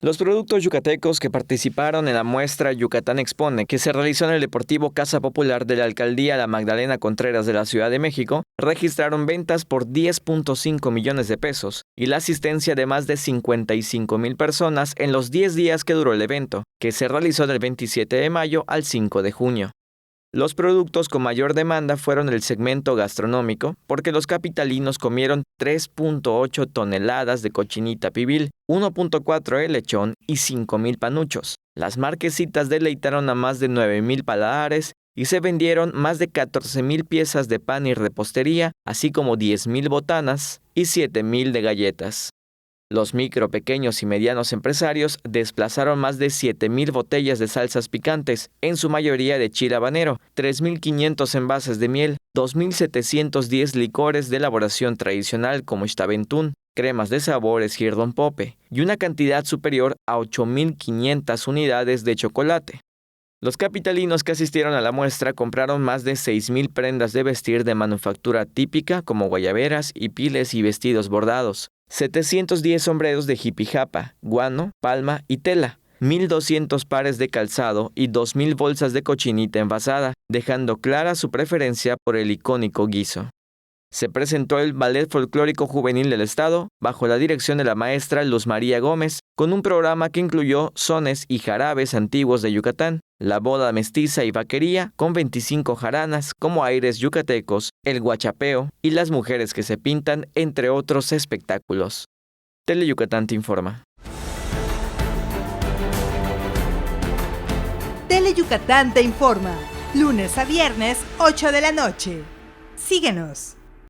Los productos yucatecos que participaron en la muestra Yucatán Expone, que se realizó en el Deportivo Casa Popular de la Alcaldía La Magdalena Contreras de la Ciudad de México, registraron ventas por 10.5 millones de pesos y la asistencia de más de 55,000 personas en los 10 días que duró el evento, que se realizó del 27 de mayo al 5 de junio. Los productos con mayor demanda fueron el segmento gastronómico, porque los capitalinos comieron 3.8 toneladas de cochinita pibil, 1.4 de lechón y 5,000 panuchos. Las marquesitas deleitaron a más de 9,000 paladares y se vendieron más de 14,000 piezas de pan y repostería, así como 10,000 botanas y 7,000 de galletas. Los micro, pequeños y medianos empresarios desplazaron más de 7,000 botellas de salsas picantes, en su mayoría de chile habanero, 3,500 envases de miel, 2,710 licores de elaboración tradicional como Xtaventún, cremas de sabores y Pope, y una cantidad superior a 8,500 unidades de chocolate. Los capitalinos que asistieron a la muestra compraron más de 6,000 prendas de vestir de manufactura típica como guayaberas, hipiles y vestidos bordados, 710 sombreros de jipijapa, guano, palma y tela, 1,200 pares de calzado y 2,000 bolsas de cochinita envasada, dejando clara su preferencia por el icónico guiso. Se presentó el Ballet Folclórico Juvenil del Estado, bajo la dirección de la maestra Luz María Gómez, con un programa que incluyó sones y jarabes antiguos de Yucatán, la boda mestiza y vaquería, con 25 jaranas como aires yucatecos, el guachapeo y las mujeres que se pintan, entre otros espectáculos. Teleyucatán te informa. Teleyucatán te informa, lunes a viernes, 8 de la noche. Síguenos.